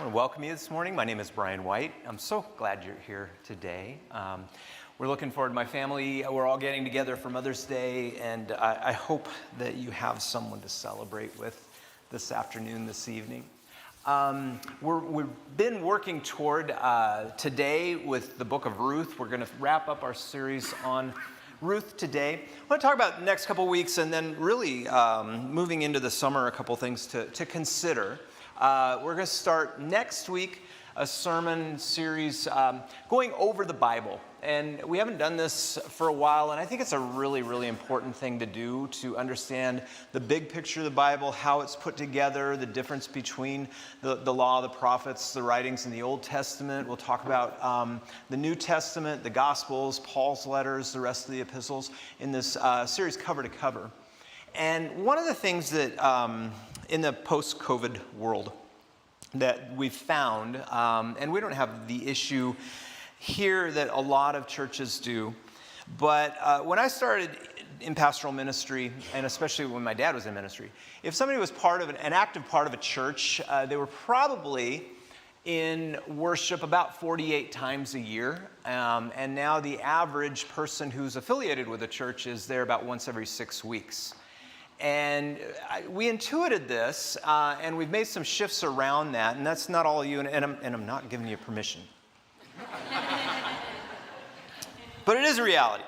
want to welcome you this morning. My name is Brian White. I'm so glad you're here today. We're looking forward to my family. We're all getting together for Mother's Day, and I hope that you have someone to celebrate with this afternoon, this evening. We've been working toward today with the book of Ruth. We're going to wrap up our series on Ruth today. I want to talk about the next couple weeks and then really moving into the summer, a couple things to consider. We're going to start next week a sermon series going over the Bible. And we haven't done this for a while, and I think it's a really, really important thing to do to understand the big picture of the Bible, how it's put together, the difference between the law, the prophets, the writings in the Old Testament. We'll talk about the New Testament, the Gospels, Paul's letters, the rest of the epistles in this series cover to cover. And one of the things that in the post-COVID world that we've found, and we don't have the issue here that a lot of churches do, but when I started in pastoral ministry, and especially when my dad was in ministry, if somebody was part of an active part of a church, they were probably in worship about 48 times a year, and now the average person who's affiliated with a church is there about once every 6 weeks. And we intuited this, and we've made some shifts around that, and that's not all you, and I'm not giving you permission. But it is a reality.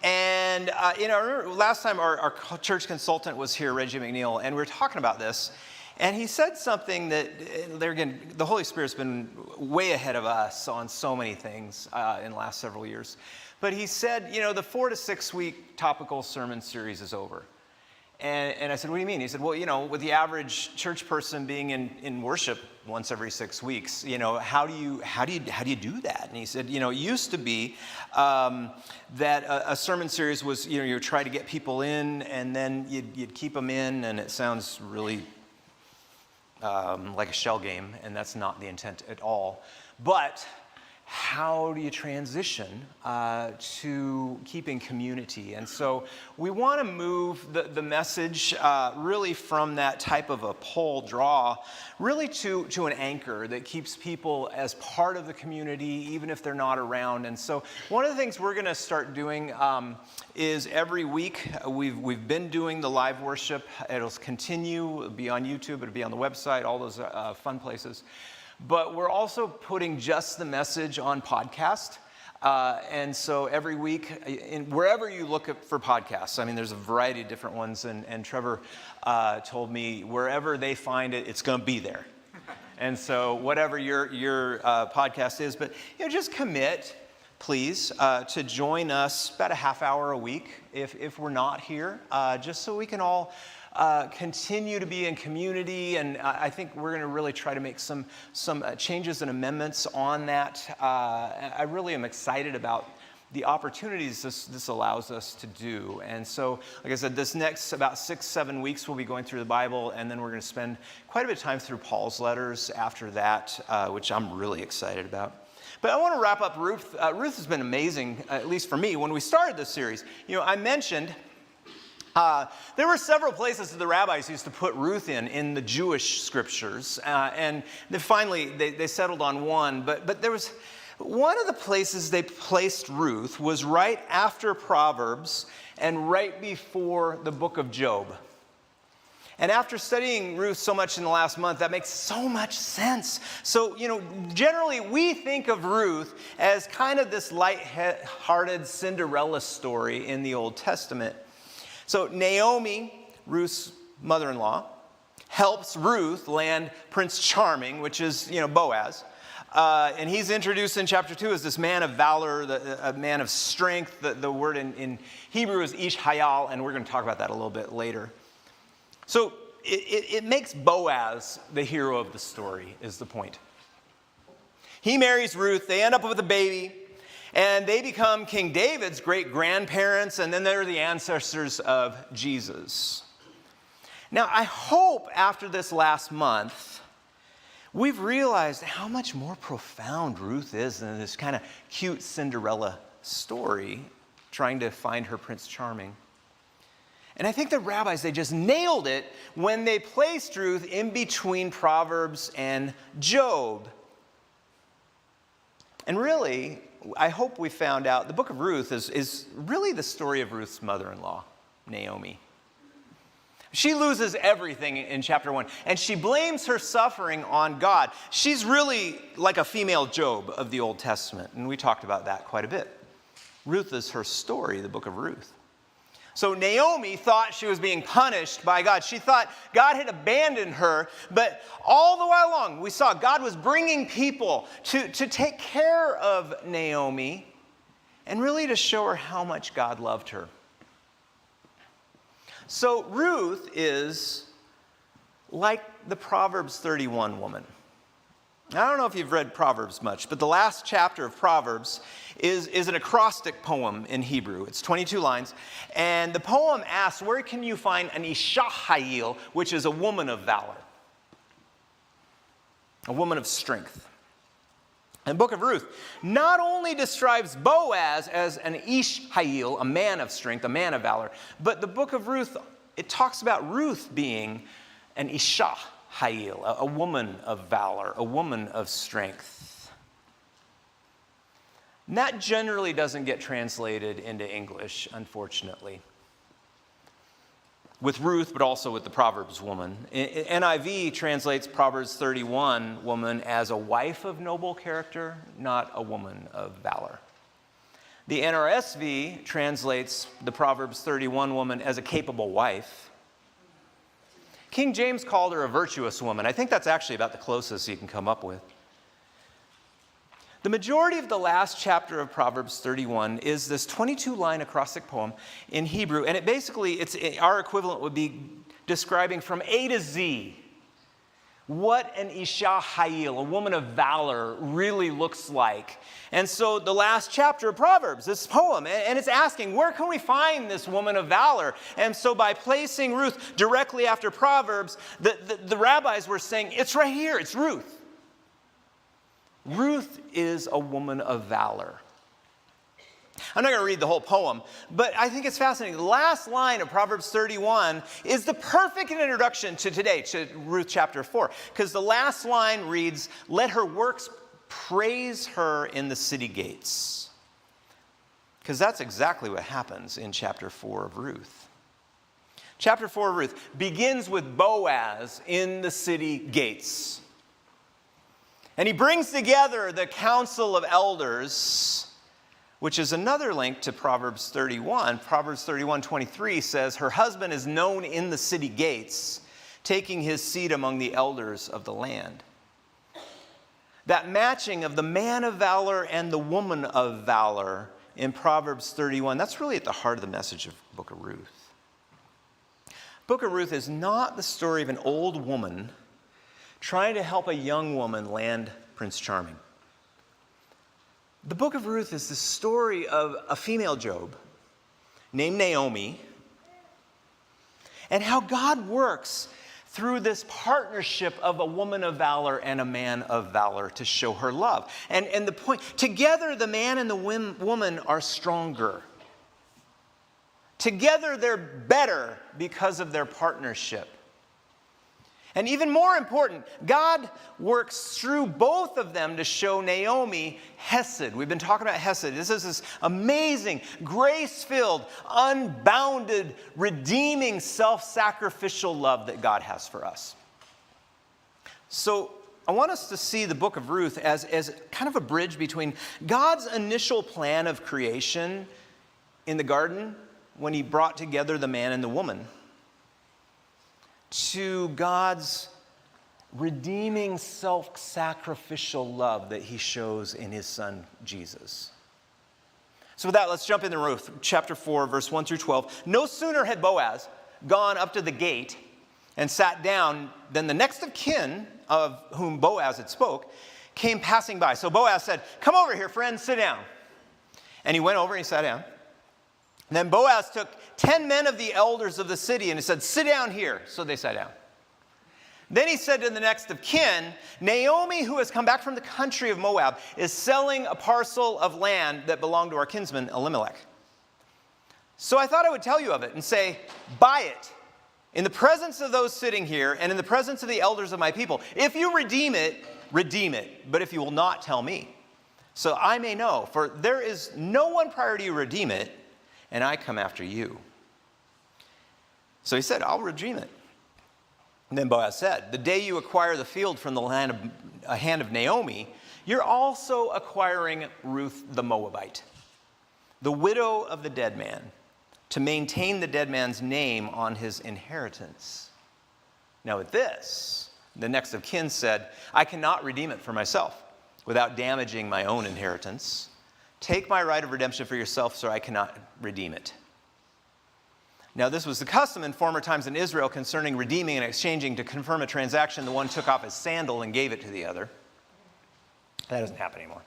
And I remember last time our church consultant was here, Reggie McNeil, and we were talking about this, and he said something that, there again, the Holy Spirit's been way ahead of us on so many things in the last several years. But he said, the 4 to 6 week topical sermon series is over. And I said, what do you mean? He said, well, with the average church person being in worship once every 6 weeks, how do you do that? And he said, it used to be that a sermon series was, you try to get people in, and then you'd keep them in, and it sounds really like a shell game, and that's not the intent at all. But how do you transition to keeping community? And so we want to move the message really from that type of a pull draw really to an anchor that keeps people as part of the community even if they're not around. And so one of the things we're going to start doing is every week we've been doing the live worship. It'll continue. It'll be on YouTube. It'll be on the website, all those fun places. But we're also putting just the message on podcast. And so every week, wherever you look for podcasts, there's a variety of different ones. And Trevor told me wherever they find it, it's going to be there. And so whatever your podcast is, but just commit, please, to join us about a half hour a week if we're not here, just so we can all continue to be in community, and I think we're going to really try to make some changes and amendments on that. I really am excited about the opportunities this allows us to do. And so, like I said, this next about 6-7 weeks we'll be going through the Bible, and then we're going to spend quite a bit of time through Paul's letters after that, which I'm really excited about. But I want to wrap up Ruth. Ruth has been amazing, at least for me, when we started this series. I mentioned there were several places that the rabbis used to put Ruth in the Jewish scriptures, and then finally they settled on one. But there was one of the places they placed Ruth was right after Proverbs and right before the book of Job. And after studying Ruth so much in the last month, that makes so much sense. So, generally we think of Ruth as kind of this light-hearted Cinderella story in the Old Testament. So Naomi, Ruth's mother-in-law, helps Ruth land Prince Charming, which is, Boaz. And he's introduced in chapter 2 as this man of valor, a man of strength. The word in Hebrew is Ish Hayal, and we're going to talk about that a little bit later. So it makes Boaz the hero of the story, is the point. He marries Ruth. They end up with a baby. And they become King David's great-grandparents, and then they're the ancestors of Jesus. Now, I hope after this last month, we've realized how much more profound Ruth is than this kind of cute Cinderella story, trying to find her Prince Charming. And I think the rabbis, they just nailed it when they placed Ruth in between Proverbs and Job. And really, I hope we found out the book of Ruth is really the story of Ruth's mother-in-law, Naomi. She loses everything in chapter 1, and she blames her suffering on God. She's really like a female Job of the Old Testament, and we talked about that quite a bit. Ruth is her story, the book of Ruth. So Naomi thought she was being punished by God. She thought God had abandoned her, but all the while along, we saw God was bringing people to take care of Naomi and really to show her how much God loved her. So Ruth is like the Proverbs 31 woman. I don't know if you've read Proverbs much, but the last chapter of Proverbs is an acrostic poem in Hebrew. It's 22 lines. And the poem asks, where can you find an Isha Hayil, which is a woman of valor, a woman of strength? And the book of Ruth not only describes Boaz as an Ish Hayil, a man of strength, a man of valor, but the book of Ruth, it talks about Ruth being an Isha Hayil, a woman of valor, a woman of strength. And that generally doesn't get translated into English, unfortunately. With Ruth, but also with the Proverbs woman. NIV translates Proverbs 31 woman as a wife of noble character, not a woman of valor. The NRSV translates the Proverbs 31 woman as a capable wife. King James called her a virtuous woman. I think that's actually about the closest you can come up with. The majority of the last chapter of Proverbs 31 is this 22-line acrostic poem in Hebrew, and our equivalent would be describing from A to Z what an Isha Hayil, a woman of valor, really looks like. And so the last chapter of Proverbs, this poem, and it's asking, where can we find this woman of valor? And so by placing Ruth directly after Proverbs, the rabbis were saying, it's right here, it's Ruth. Ruth is a woman of valor. I'm not going to read the whole poem, but I think it's fascinating. The last line of Proverbs 31 is the perfect introduction to today, to Ruth chapter 4, because the last line reads, let her works praise her in the city gates. Because that's exactly what happens in chapter 4 of Ruth. Chapter 4 of Ruth begins with Boaz in the city gates. And he brings together the council of elders, which is another link to Proverbs 31. Proverbs 31:23 says, her husband is known in the city gates, taking his seat among the elders of the land. That matching of the man of valor and the woman of valor in Proverbs 31, that's really at the heart of the message of the book of Ruth. Book of Ruth is not the story of an old woman trying to help a young woman land Prince Charming. The book of Ruth is the story of a female Job named Naomi and how God works through this partnership of a woman of valor and a man of valor to show her love. And the point, together the man and the woman are stronger. Together they're better because of their partnership. And even more important, God works through both of them to show Naomi Hesed. We've been talking about Hesed. This is this amazing, grace-filled, unbounded, redeeming, self-sacrificial love that God has for us. So I want us to see the book of Ruth as kind of a bridge between God's initial plan of creation in the garden when he brought together the man and the woman, to God's redeeming, self-sacrificial love that he shows in his son, Jesus. So with that, let's jump into Ruth, chapter 4, verse 1 through 12. No sooner had Boaz gone up to the gate and sat down than the next of kin of whom Boaz had spoke came passing by. So Boaz said, come over here, friend, sit down. And he went over and he sat down. And then Boaz took 10 men of the elders of the city and he said, sit down here. So they sat down. Then he said to the next of kin, Naomi, who has come back from the country of Moab, is selling a parcel of land that belonged to our kinsman Elimelech. So I thought I would tell you of it and say, buy it in the presence of those sitting here and in the presence of the elders of my people. If you redeem it, but if you will not, tell me, so I may know. For there is no one prior to you redeem it, and I come after you. So he said, I'll redeem it. And then Boaz said, the day you acquire the field from the hand of Naomi, you're also acquiring Ruth the Moabite, the widow of the dead man, to maintain the dead man's name on his inheritance. Now at this, the next of kin said, I cannot redeem it for myself without damaging my own inheritance. Take my right of redemption for yourself, so I cannot redeem it. Now this was the custom in former times in Israel concerning redeeming and exchanging. To confirm a transaction, the one took off his sandal and gave it to the other. That doesn't happen anymore.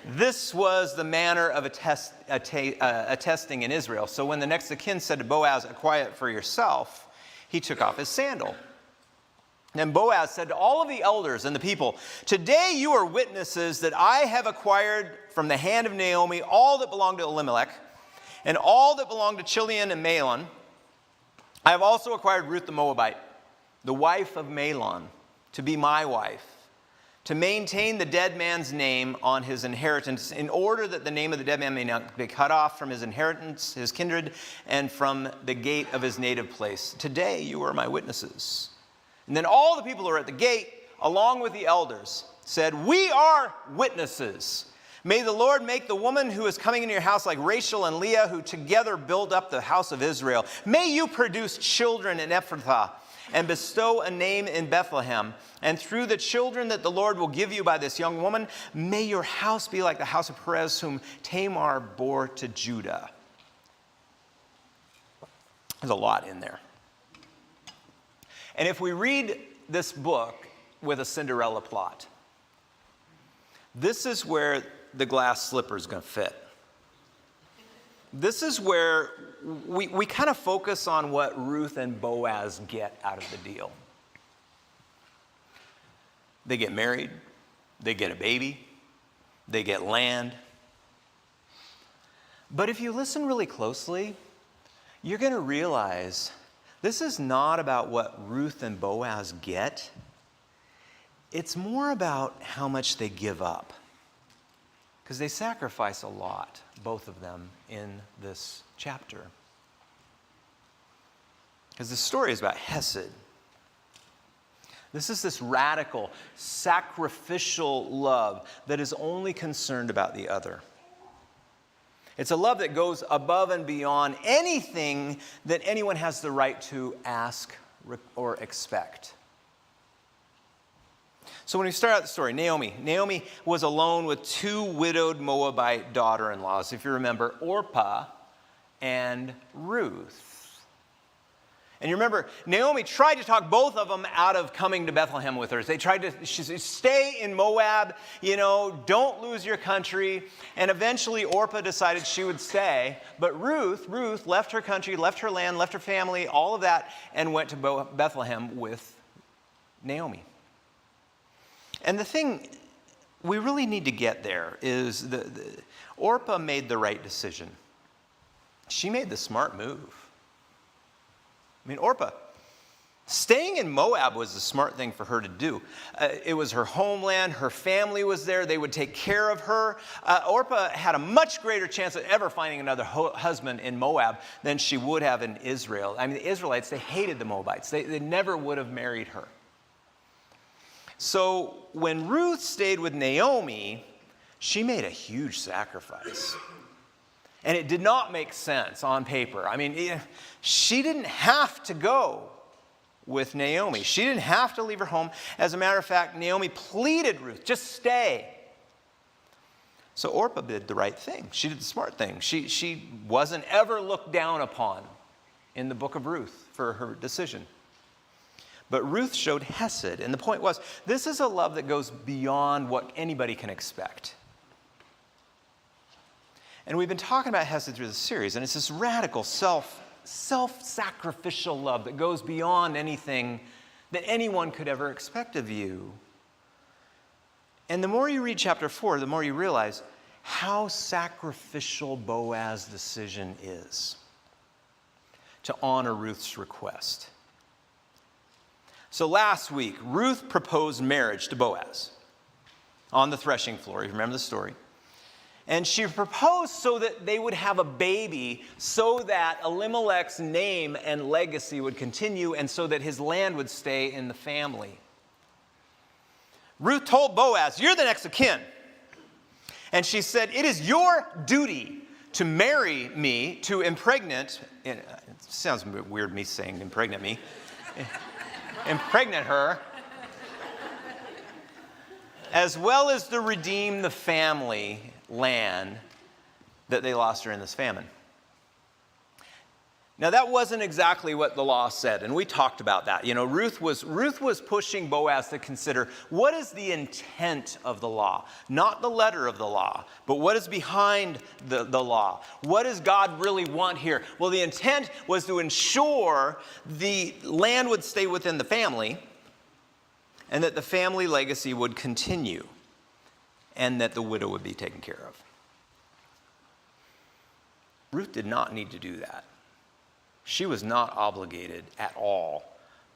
This was the manner of attesting in Israel. So when the next of kin said to Boaz, acquire it for yourself, he took off his sandal. Then Boaz said to all of the elders and the people, today you are witnesses that I have acquired from the hand of Naomi all that belonged to Elimelech and all that belonged to Chilion and Mahlon. I have also acquired Ruth the Moabite, the wife of Mahlon, to be my wife, to maintain the dead man's name on his inheritance, in order that the name of the dead man may not be cut off from his inheritance, his kindred, and from the gate of his native place. Today you are my witnesses. And then all the people who were at the gate, along with the elders, said, we are witnesses. May the Lord make the woman who is coming into your house like Rachel and Leah, who together build up the house of Israel. May you produce children in Ephrathah, and bestow a name in Bethlehem. And through the children that the Lord will give you by this young woman, may your house be like the house of Perez, whom Tamar bore to Judah. There's a lot in there. And if we read this book with a Cinderella plot, this is where the glass slipper is going to fit. This is where we kind of focus on what Ruth and Boaz get out of the deal. They get married, they get a baby, they get land. But if you listen really closely, you're going to realize this is not about what Ruth and Boaz get. It's more about how much they give up. Because they sacrifice a lot, both of them, in this chapter. Because the story is about Hesed. This is this radical, sacrificial love that is only concerned about the other. It's a love that goes above and beyond anything that anyone has the right to ask or expect. So when we start out the story, Naomi was alone with two widowed Moabite daughter-in-laws, if you remember, Orpah and Ruth. And you remember, Naomi tried to talk both of them out of coming to Bethlehem with her. They tried to, she said, stay in Moab, don't lose your country. And eventually Orpah decided she would stay. But Ruth left her country, left her land, left her family, all of that, and went to Bethlehem with Naomi. And the thing we really need to get there is Orpah made the right decision. She made the smart move. Orpah, staying in Moab was the smart thing for her to do. It was her homeland. Her family was there. They would take care of her. Orpah had a much greater chance of ever finding another husband in Moab than she would have in Israel. The Israelites, they hated the Moabites. They never would have married her. So when Ruth stayed with Naomi, she made a huge sacrifice. And it did not make sense on paper. She didn't have to go with Naomi. She didn't have to leave her home. As a matter of fact, Naomi pleaded Ruth, just stay. So Orpah did the right thing. She did the smart thing. She wasn't ever looked down upon in the book of Ruth for her decision. But Ruth showed Hesed. And the point was, this is a love that goes beyond what anybody can expect. And we've been talking about Hesed through the series, and it's this radical self-sacrificial love that goes beyond anything that anyone could ever expect of you. And the more you read chapter 4, the more you realize how sacrificial Boaz's decision is to honor Ruth's request. So last week, Ruth proposed marriage to Boaz on the threshing floor. You remember the story? And she proposed so that they would have a baby, so that Elimelech's name and legacy would continue, and so that his land would stay in the family. Ruth told Boaz, "You're the next of kin." And she said, "It is your duty to marry me, to impregnate," it sounds weird me saying impregnate me, impregnate her, "as well as to redeem the family land that they lost during this famine." Now, that wasn't exactly what the law said, and we talked about that. Ruth was pushing Boaz to consider, what is the intent of the law? Not the letter of the law, but what is behind the law? What does God really want here? Well, the intent was to ensure the land would stay within the family, and that the family legacy would continue, and that the widow would be taken care of. Ruth did not need to do that. She was not obligated at all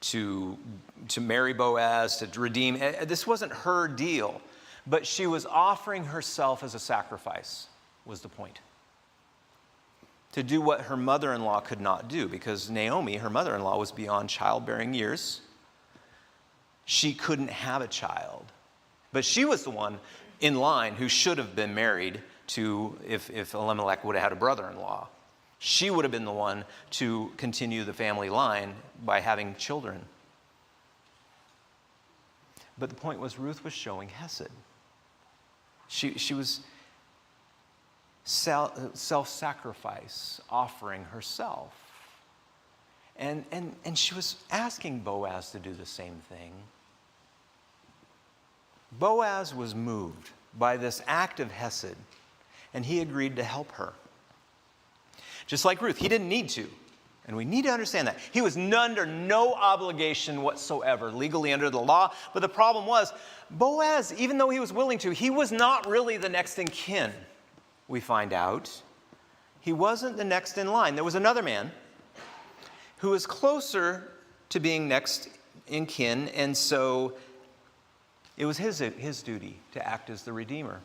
to marry Boaz, to redeem. This wasn't her deal, but she was offering herself as a sacrifice, was the point. To do what her mother-in-law could not do, because Naomi, her mother-in-law, was beyond childbearing years. She couldn't have a child. But she was the one in line who should have been married to, if Elimelech would have had a brother-in-law. She would have been the one to continue the family line by having children. But the point was, Ruth was showing hesed. She was self-sacrifice, offering herself. And she was asking Boaz to do the same thing. Boaz was moved by this act of hesed, and he agreed to help her. Just like Ruth, he didn't need to. And we need to understand that. He was under no obligation whatsoever, legally under the law. But the problem was, Boaz, even though he was willing to, he was not really the next in kin, we find out. He wasn't the next in line. There was another man who was closer to being next in kin, and so it was his duty to act as the redeemer.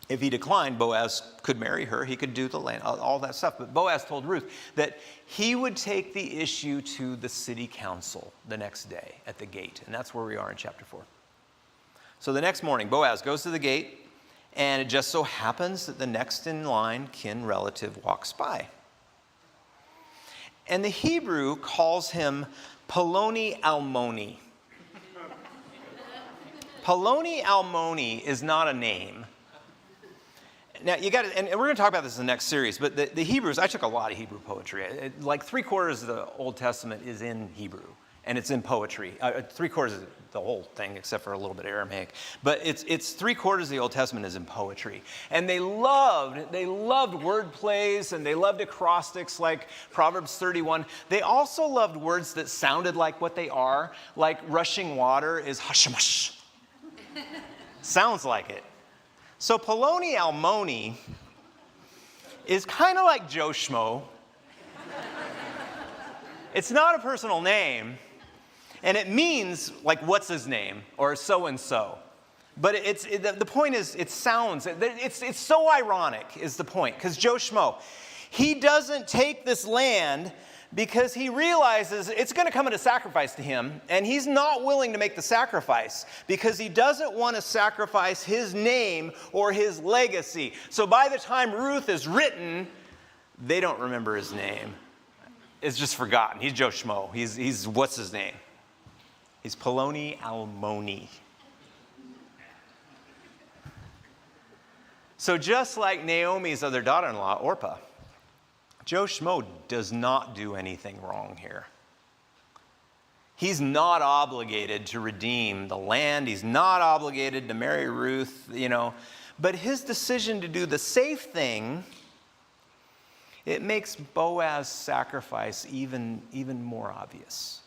If he declined, Boaz could marry her. He could do the land, all that stuff. But Boaz told Ruth that he would take the issue to the city council the next day at the gate. And that's where we are in chapter 4. So the next morning, Boaz goes to the gate, and it just so happens that the next in line kin relative walks by. And the Hebrew calls him Poloni Almoni. Poloni Almoni is not a name. Now, you got to, and we're going to talk about this in the next series, but the Hebrews, I took a lot of Hebrew poetry. Like 3/4 of the Old Testament is in Hebrew, and it's in poetry. 3/4 of the whole thing, except for a little bit of Aramaic. But it's 3/4 of the Old Testament is in poetry. And they loved word plays, and they loved acrostics like Proverbs 31. They also loved words that sounded like what they are, like rushing water is hashamash. Sounds like it. So Poloni Almoni is kind of like Joe Schmo. It's not a personal name, and it means like what's his name or so and so. But the point is, it sounds, it's so ironic is the point, because Joe Schmo, he doesn't take this land because he realizes it's going to come at a sacrifice to him, and he's not willing to make the sacrifice because he doesn't want to sacrifice his name or his legacy. So by the time Ruth is written, they don't remember his name. It's just forgotten. He's Joe Schmo. He's what's his name? He's Poloni Almoni. So just like Naomi's other daughter-in-law, Orpah, Joe Schmo does not do anything wrong here. He's not obligated to redeem the land. He's not obligated to marry Ruth, But his decision to do the safe thing, it makes Boaz's sacrifice even more obvious.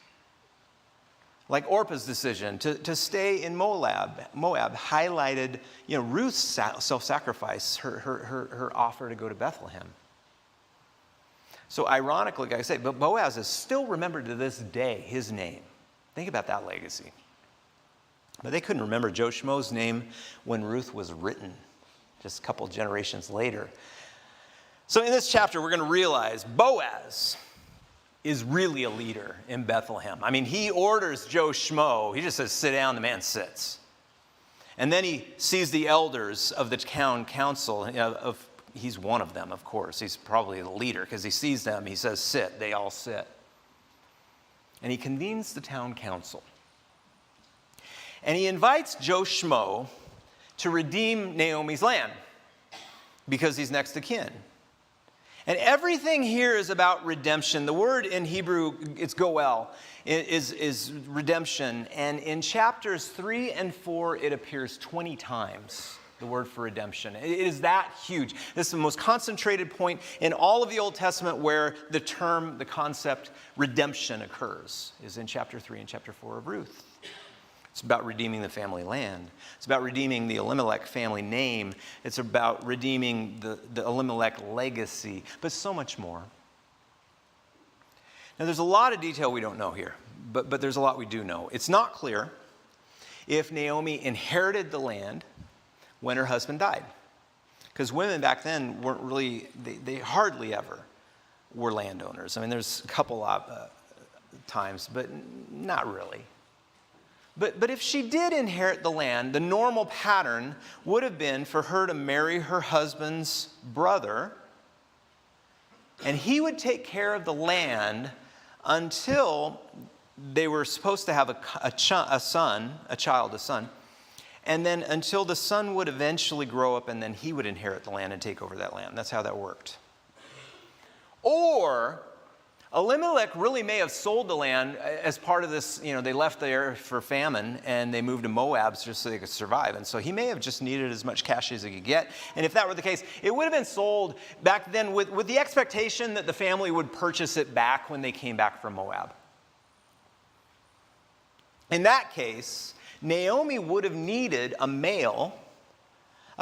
Like Orpah's decision to stay in Moab highlighted, Ruth's self-sacrifice, her offer to go to Bethlehem. So ironically, like I say, but Boaz is still remembered to this day, his name. Think about that legacy. But they couldn't remember Joe Schmo's name when Ruth was written, just a couple generations later. So in this chapter, we're going to realize Boaz is really a leader in Bethlehem. I mean, he orders Joe Schmo. He just says, sit down, the man sits. And then he sees the elders of the town council. He's one of them, of course. He's probably the leader because he sees them. He says, sit. They all sit. And he convenes the town council. And he invites Joe Schmo to redeem Naomi's land because he's next of kin. And everything here is about redemption. The word in Hebrew, it's goel, is redemption. And in chapters 3 and 4, it appears 20 times, the word for redemption. It is that huge. This is the most concentrated point in all of the Old Testament where the concept redemption occurs, is in chapter 3 and chapter 4 of Ruth. It's about redeeming the family land. It's about redeeming the Elimelech family name. It's about redeeming the Elimelech legacy, but so much more. Now, there's a lot of detail we don't know here, but there's a lot we do know. It's not clear if Naomi inherited the land when her husband died, because women back then weren't really, they hardly ever were landowners. I mean, there's a couple of times, but not really. But if she did inherit the land, the normal pattern would have been for her to marry her husband's brother, and he would take care of the land until they were supposed to have a son, and then until the son would eventually grow up, and then he would inherit the land and take over that land. That's how that worked. Or Elimelech really may have sold the land as part of this, they left there for famine and they moved to Moab just so they could survive. And so he may have just needed as much cash as he could get. And if that were the case, it would have been sold back then with the expectation that the family would purchase it back when they came back from Moab. In that case, Naomi would have needed a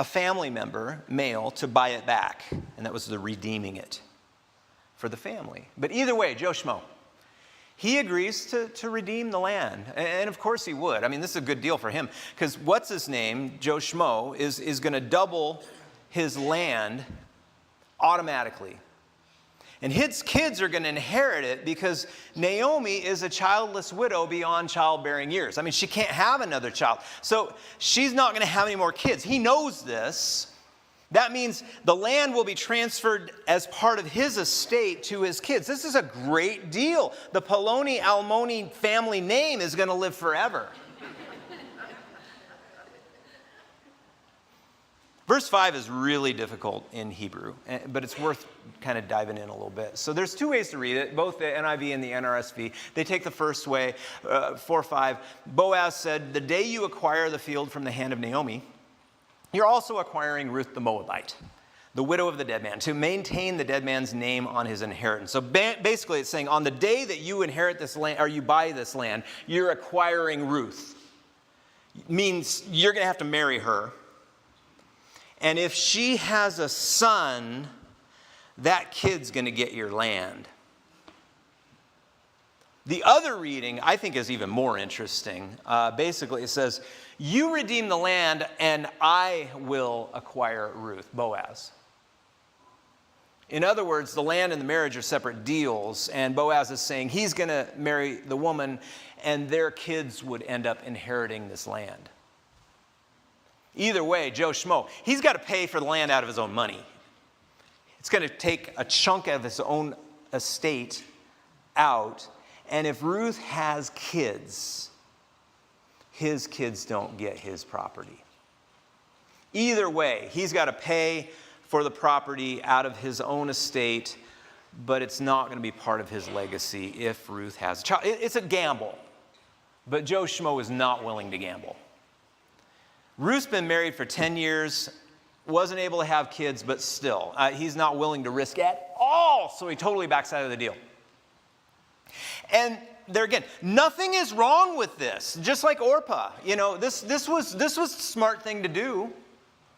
family member, male, to buy it back. And that was the redeeming it for the family. But either way, Joe Schmo, he agrees to redeem the land. And of course he would. I mean, this is a good deal for him, because what's his name, Joe Schmo, is going to double his land automatically. And his kids are going to inherit it because Naomi is a childless widow beyond childbearing years. I mean, she can't have another child. So she's not going to have any more kids. He knows this. That means the land will be transferred as part of his estate to his kids. This is a great deal. The Poloni-Almoni family name is going to live forever. Verse 5 is really difficult in Hebrew, but it's worth kind of diving in a little bit. So there's two ways to read it, both the NIV and the NRSV. They take the first way, 4:5. Boaz said, "The day you acquire the field from the hand of Naomi, you're also acquiring Ruth the Moabite, the widow of the dead man, to maintain the dead man's name on his inheritance." So basically it's saying on the day that you inherit this land, or you buy this land, you're acquiring Ruth. It means you're going to have to marry her. And if she has a son, that kid's going to get your land. The other reading, I think, is even more interesting. Basically, it says, you redeem the land, and I will acquire Ruth, Boaz. In other words, the land and the marriage are separate deals, and Boaz is saying he's going to marry the woman, and their kids would end up inheriting this land. Either way, Joe Schmo, he's got to pay for the land out of his own money. It's going to take a chunk of his own estate out. And if Ruth has kids, his kids don't get his property. Either way, he's got to pay for the property out of his own estate, but it's not going to be part of his legacy if Ruth has a child. It's a gamble, but Joe Schmo is not willing to gamble. Ruth's been married for 10 years, wasn't able to have kids, but still, he's not willing to risk at all, so he totally backs out of the deal. And there again, nothing is wrong with this. Just like Orpah, this was a smart thing to do,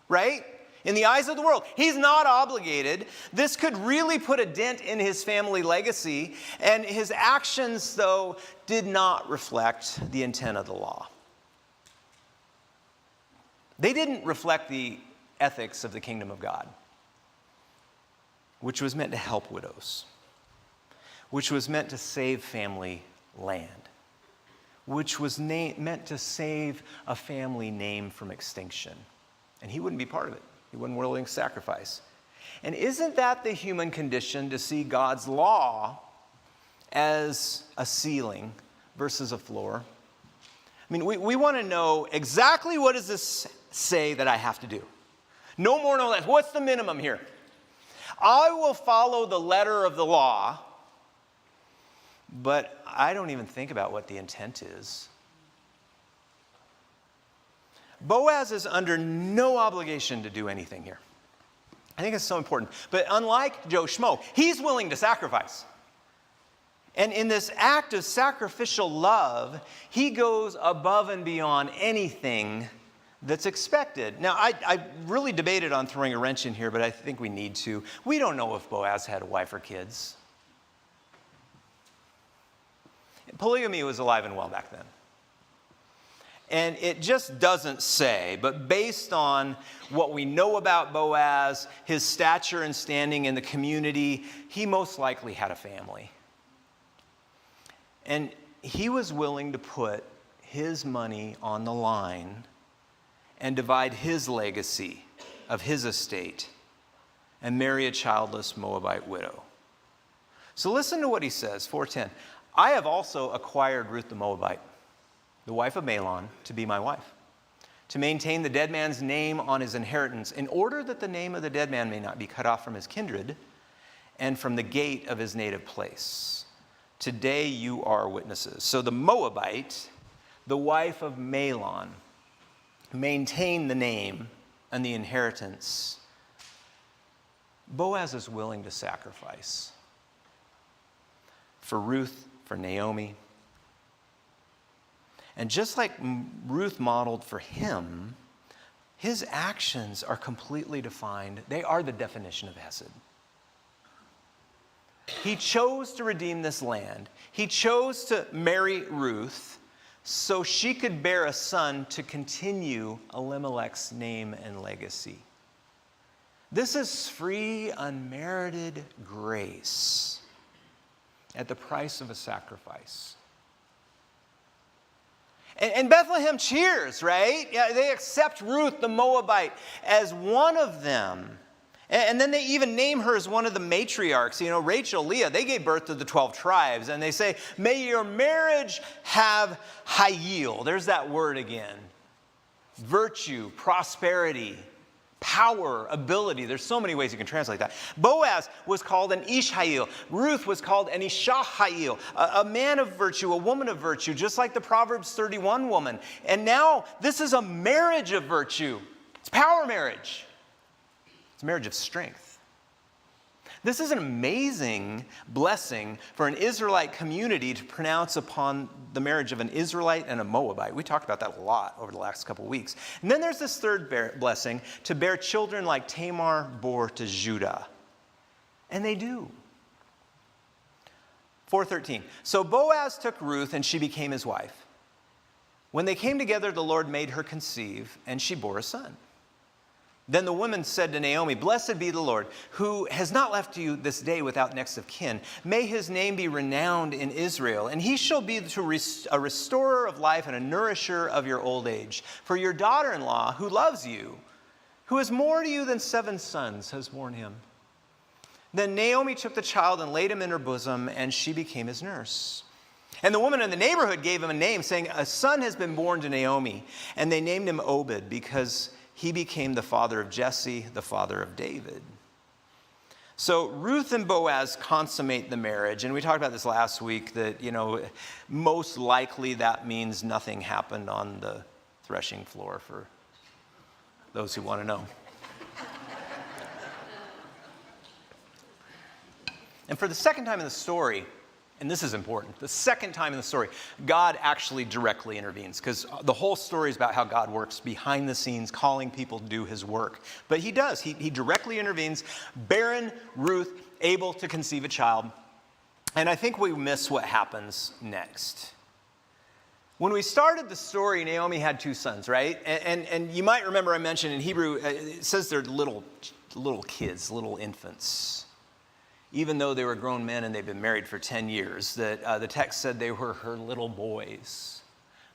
right? In the eyes of the world, he's not obligated. This could really put a dent in his family legacy, and his actions, though, did not reflect the intent of the law. They didn't reflect the ethics of the kingdom of God, which was meant to help widows, which was meant to save family land, which was meant to save a family name from extinction. And he wouldn't be part of it. He wasn't willing to sacrifice. And isn't that the human condition, to see God's law as a ceiling versus a floor? I mean, we want to know exactly what does this say that I have to do. No more, no less. What's the minimum here? I will follow the letter of the law, but I don't even think about what the intent is. Boaz is under no obligation to do anything here. I think it's so important. But unlike Joe Schmo, he's willing to sacrifice. And in this act of sacrificial love, he goes above and beyond anything that's expected. Now, I really debated on throwing a wrench in here, but I think we need to. We don't know if Boaz had a wife or kids. Polygamy was alive and well back then. And it just doesn't say, but based on what we know about Boaz, his stature and standing in the community, he most likely had a family. And he was willing to put his money on the line and divide his legacy of his estate and marry a childless Moabite widow. So listen to what he says, 4:10. I have also acquired Ruth the Moabite, the wife of Mahlon, to be my wife, to maintain the dead man's name on his inheritance, in order that the name of the dead man may not be cut off from his kindred and from the gate of his native place. Today you are witnesses. So the Moabite, the wife of Mahlon, maintained the name and the inheritance. Boaz is willing to sacrifice for Ruth, for Naomi. And just like Ruth modeled for him, his actions are completely defined. They are the definition of Hesed. He chose to redeem this land. He chose to marry Ruth so she could bear a son to continue Elimelech's name and legacy. This is free, unmerited grace at the price of a sacrifice. And Bethlehem cheers, right? Yeah, they accept Ruth the Moabite as one of them. And then they even name her as one of the matriarchs. Rachel, Leah, they gave birth to the 12 tribes. And they say, may your marriage have hayil. There's that word again. Virtue, prosperity, power, ability. There's so many ways you can translate that. Boaz was called an ish hayil. Ruth was called an isha hayil, a man of virtue, a woman of virtue, just like the Proverbs 31 woman. And now this is a marriage of virtue. It's power marriage. It's a marriage of strength. This is an amazing blessing for an Israelite community to pronounce upon the marriage of an Israelite and a Moabite. We talked about that a lot over the last couple of weeks. And then there's this third blessing, to bear children like Tamar bore to Judah. And they do. 4:13. So Boaz took Ruth, and she became his wife. When they came together, the Lord made her conceive, and she bore a son. Then the woman said to Naomi, blessed be the Lord, who has not left you this day without next of kin. May his name be renowned in Israel, and he shall be a restorer of life and a nourisher of your old age. For your daughter-in-law, who loves you, who is more to you than 7 sons, has borne him. Then Naomi took the child and laid him in her bosom, and she became his nurse. And the woman in the neighborhood gave him a name, saying, a son has been born to Naomi. And they named him Obed, because he became the father of Jesse, the father of David. So Ruth and Boaz consummate the marriage. And we talked about this last week, that, most likely that means nothing happened on the threshing floor, for those who want to know. And for the second time in the story, And this is important. The second time in the story, God actually directly intervenes, because the whole story is about how God works behind the scenes, calling people to do his work. But he does. He directly intervenes. Barren Ruth, able to conceive a child. And I think we miss what happens next. When we started the story, Naomi had 2 sons, right? And you might remember I mentioned in Hebrew, it says they're little kids, little infants. Even though they were grown men and they've been married for 10 years, that the text said they were her little boys,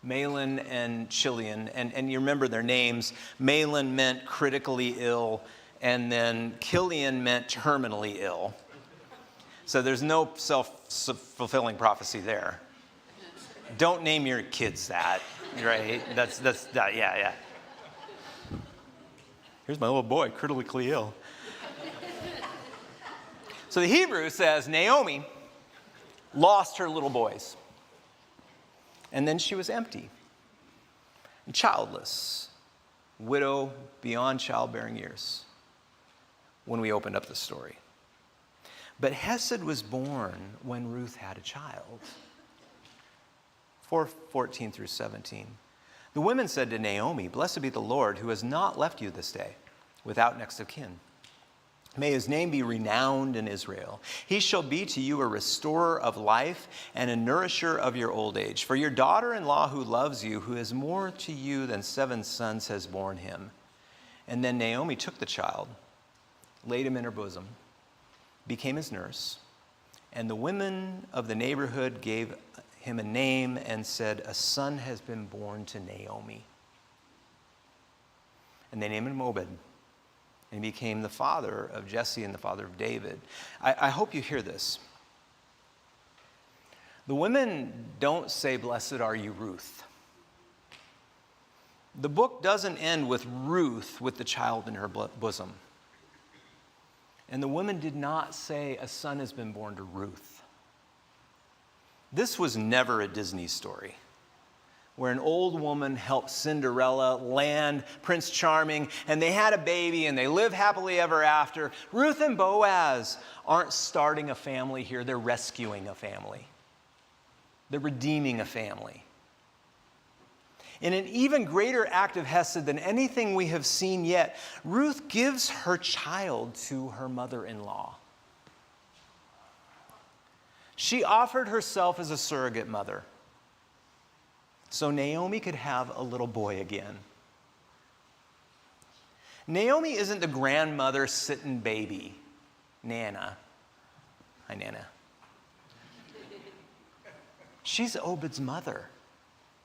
Mahlon and Chilion. And you remember their names. Mahlon meant critically ill, and then Chilion meant terminally ill. So there's no self-fulfilling prophecy there. Don't name your kids that, right? That's that, yeah. Here's my little boy, critically ill. So the Hebrew says Naomi lost her little boys. And then she was empty and childless, widow beyond childbearing years when we opened up the story. But Hesed was born when Ruth had a child. 4:14 through 17. The women said to Naomi, "Blessed be the Lord who has not left you this day without next of kin. May his name be renowned in Israel. He shall be to you a restorer of life and a nourisher of your old age. For your daughter-in-law who loves you, who is more to you than 7 sons, has borne him." And then Naomi took the child, laid him in her bosom, became his nurse, and the women of the neighborhood gave him a name and said, "A son has been born to Naomi." And they named him Obed. And he became the father of Jesse and the father of David. I hope you hear this. The women don't say, "Blessed are you, Ruth." The book doesn't end with Ruth with the child in her bosom. And the women did not say, "A son has been born to Ruth." This was never a Disney story, where an old woman helped Cinderella land Prince Charming, and they had a baby, and they live happily ever after. Ruth and Boaz aren't starting a family here. They're rescuing a family. They're redeeming a family. In an even greater act of hesed than anything we have seen yet, Ruth gives her child to her mother-in-law. She offered herself as a surrogate mother, so Naomi could have a little boy again. Naomi isn't the grandmother sitting baby, Nana. Hi, Nana. She's Obed's mother.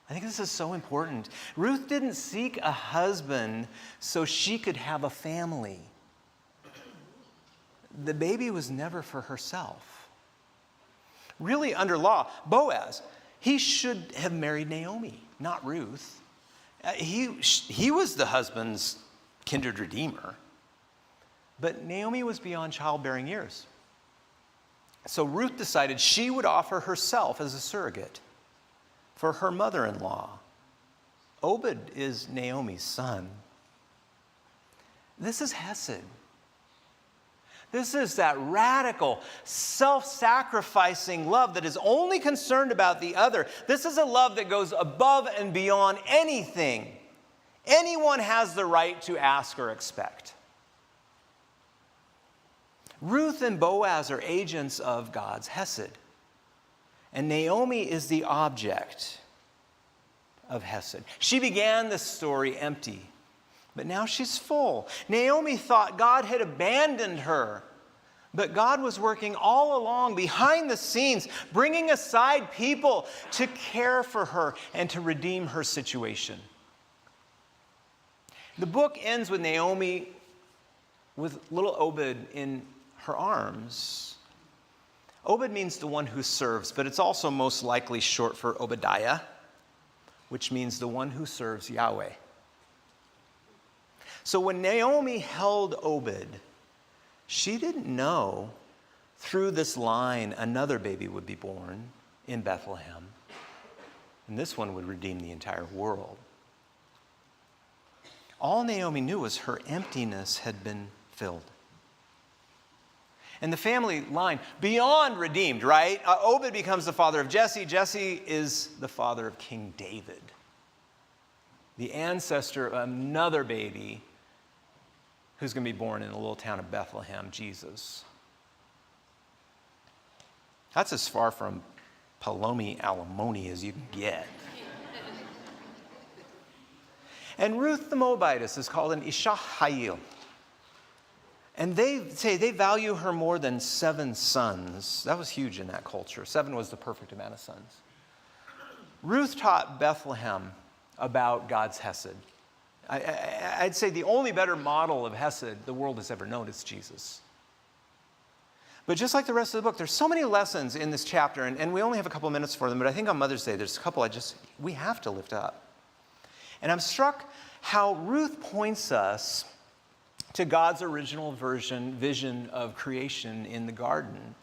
I think this is so important. Ruth didn't seek a husband so she could have a family. The baby was never for herself. Really, under law, Boaz, he should have married Naomi, not Ruth. He was the husband's kindred redeemer. But Naomi was beyond childbearing years. So Ruth decided she would offer herself as a surrogate for her mother-in-law. Obed is Naomi's son. This is hesed. This is that radical, self-sacrificing love that is only concerned about the other. This is a love that goes above and beyond anything anyone has the right to ask or expect. Ruth and Boaz are agents of God's hesed. And Naomi is the object of hesed. She began this story empty, but now she's full. Naomi thought God had abandoned her, but God was working all along behind the scenes, bringing aside people to care for her and to redeem her situation. The book ends with Naomi with little Obed in her arms. Obed means the one who serves, but it's also most likely short for Obadiah, which means the one who serves Yahweh. So when Naomi held Obed, she didn't know through this line another baby would be born in Bethlehem, and this one would redeem the entire world. All Naomi knew was her emptiness had been filled. And the family line, beyond redeemed, right? Obed becomes the father of Jesse. Jesse is the father of King David, the ancestor of another baby who's going to be born in the little town of Bethlehem, Jesus. That's as far from Palomi Alimony as you can get. And Ruth the Moabitess is called an Isha Hayil. And they say they value her more than 7 sons. That was huge in that culture. 7 was the perfect amount of sons. Ruth taught Bethlehem about God's Hesed. I'd say the only better model of Hesed the world has ever known is Jesus. But just like the rest of the book, there's so many lessons in this chapter, and we only have a couple of minutes for them, but I think on Mother's Day there's a couple we have to lift up. And I'm struck how Ruth points us to God's original vision of creation in the garden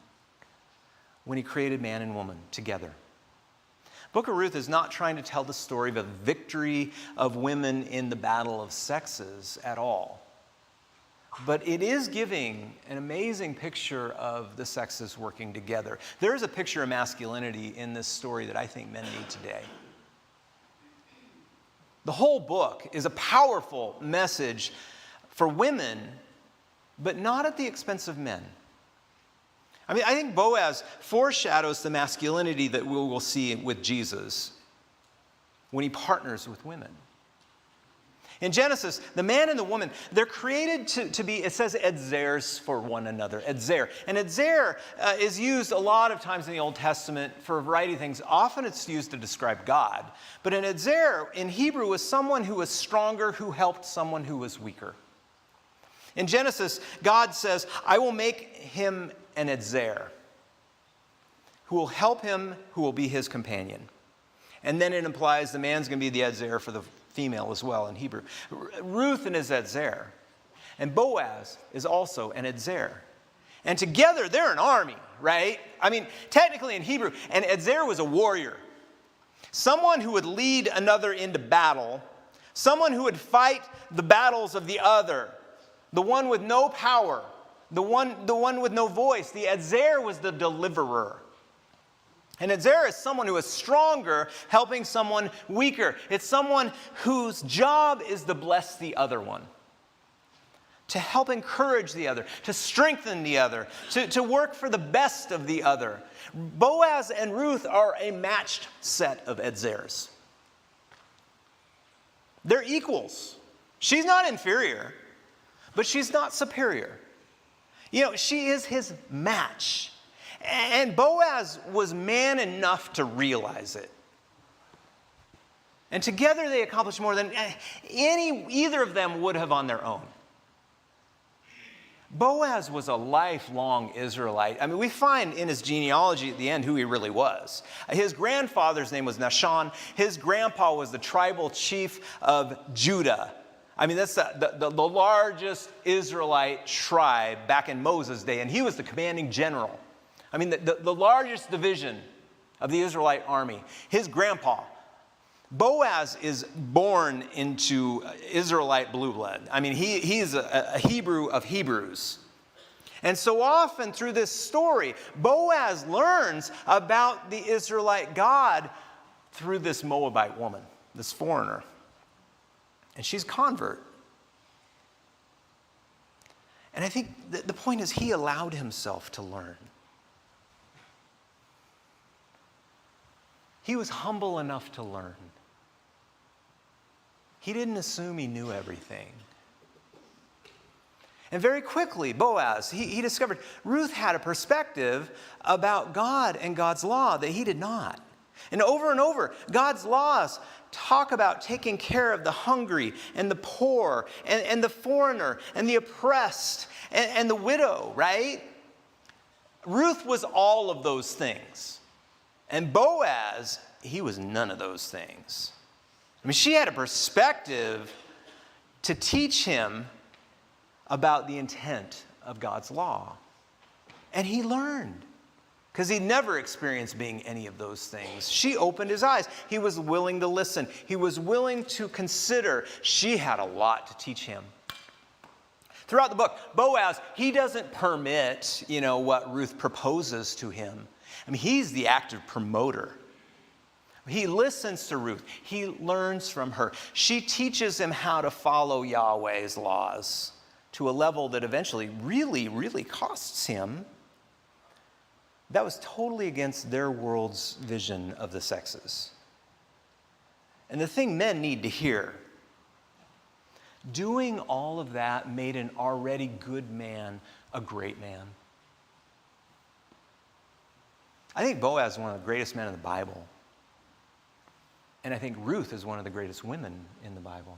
when he created man and woman together. Book of Ruth is not trying to tell the story of a victory of women in the battle of sexes at all. But it is giving an amazing picture of the sexes working together. There is a picture of masculinity in this story that I think men need today. The whole book is a powerful message for women, but not at the expense of men. I mean, I think Boaz foreshadows the masculinity that we will see with Jesus when he partners with women. In Genesis, the man and the woman, they're created to be, it says, edzers for one another. Edzer. And edzer is used a lot of times in the Old Testament for a variety of things. Often it's used to describe God. But an edzer in Hebrew was someone who was stronger, who helped someone who was weaker. In Genesis, God says, I will make him an edzer, who will help him, who will be his companion. And then it implies the man's going to be the edzer for the female as well in Hebrew. Ruth is edzer, and Boaz is also an edzer. And together they're an army, right? I mean, technically in Hebrew, an edzer was a warrior. Someone who would lead another into battle, someone who would fight the battles of the other, the one with no power, the one with no voice. The edzer was the deliverer. And edzer is someone who is stronger, helping someone weaker. It's someone whose job is to bless the other one, to help encourage the other, to strengthen the other, to work for the best of the other. Boaz and Ruth are a matched set of edzers. They're equals. She's not inferior, but she's not superior. You know, she is his match. And Boaz was man enough to realize it. And together they accomplished more than either of them would have on their own. Boaz was a lifelong Israelite. I mean, we find in his genealogy at the end who he really was. His grandfather's name was Nahshon. His grandpa was the tribal chief of Judah. I mean, that's the largest Israelite tribe back in Moses' day, and he was the commanding general. I mean, the largest division of the Israelite army. His grandpa, Boaz, is born into Israelite blue blood. I mean, he's a Hebrew of Hebrews. And so often through this story, Boaz learns about the Israelite God through this Moabite woman, this foreigner. And she's a convert. And I think the point is he allowed himself to learn. He was humble enough to learn. He didn't assume he knew everything. And very quickly, Boaz, he discovered Ruth had a perspective about God and God's law that he did not. And over, God's laws talk about taking care of the hungry and the poor and the foreigner and the oppressed and the widow, right? Ruth was all of those things. And Boaz, he was none of those things. I mean, she had a perspective to teach him about the intent of God's law. And he learned, because he'd never experienced being any of those things. She opened his eyes. He was willing to listen. He was willing to consider. She had a lot to teach him. Throughout the book, Boaz, he doesn't permit, what Ruth proposes to him. I mean, he's the active promoter. He listens to Ruth. He learns from her. She teaches him how to follow Yahweh's laws to a level that eventually really, really costs him. That was totally against their world's vision of the sexes. And the thing men need to hear, doing all of that made an already good man a great man. I think Boaz is one of the greatest men in the Bible. And I think Ruth is one of the greatest women in the Bible.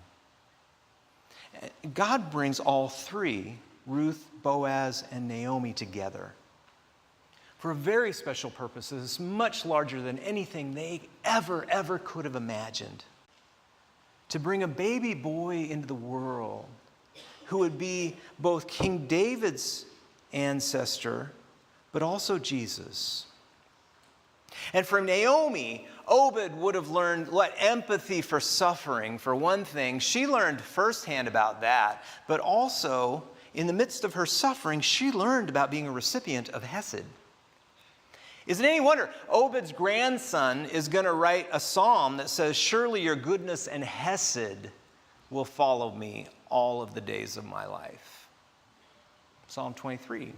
God brings all three, Ruth, Boaz, and Naomi, together for a very special purpose that is much larger than anything they ever could have imagined. To bring a baby boy into the world who would be both King David's ancestor, but also Jesus. And from Naomi, Obed would have learned what empathy for suffering, for one thing. She learned firsthand about that, but also in the midst of her suffering, she learned about being a recipient of Hesed. Is it any wonder Obed's grandson is going to write a psalm that says, "Surely your goodness and Hesed will follow me all of the days of my life." Psalm 23.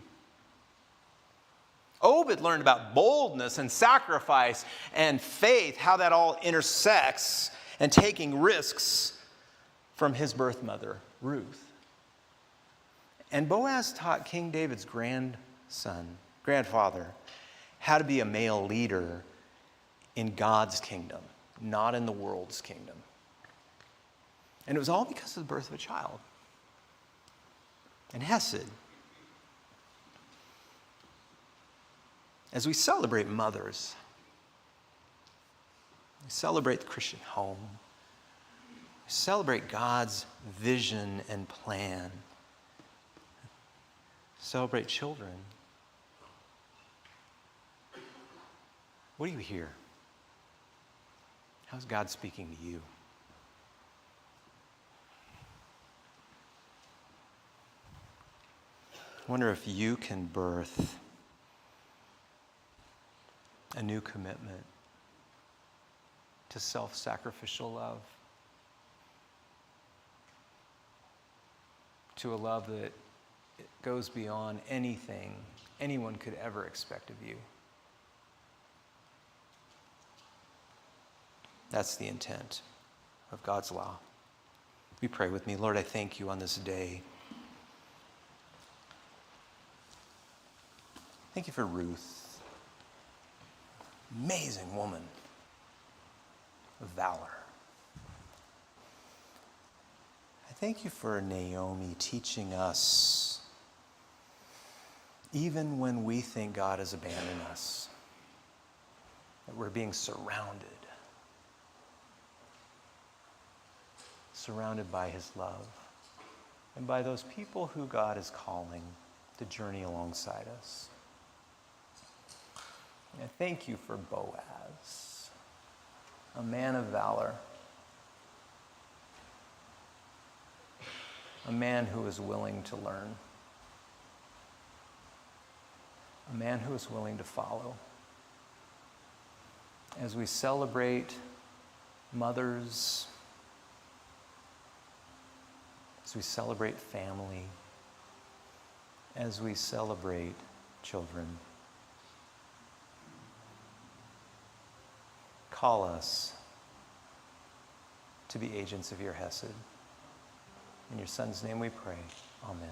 Obed learned about boldness and sacrifice and faith, how that all intersects, and taking risks from his birth mother, Ruth. And Boaz taught King David's grandfather, how to be a male leader in God's kingdom, not in the world's kingdom. And it was all because of the birth of a child. And Hesed. As we celebrate mothers, we celebrate the Christian home, we celebrate God's vision and plan, celebrate children. What do you hear? How's God speaking to you? I wonder if you can birth a new commitment to self-sacrificial love, to a love that goes beyond anything anyone could ever expect of you. That's the intent of God's law. We pray with me. Lord, I thank you on this day. Thank you for Ruth. Amazing woman of valor. I thank you for Naomi teaching us, even when we think God has abandoned us, that we're being surrounded by his love and by those people who God is calling to journey alongside us. I thank you for Boaz, a man of valor, a man who is willing to learn, a man who is willing to follow. As we celebrate mothers, as we celebrate family, as we celebrate children, call us to be agents of your Hesed. In your Son's name we pray. Amen.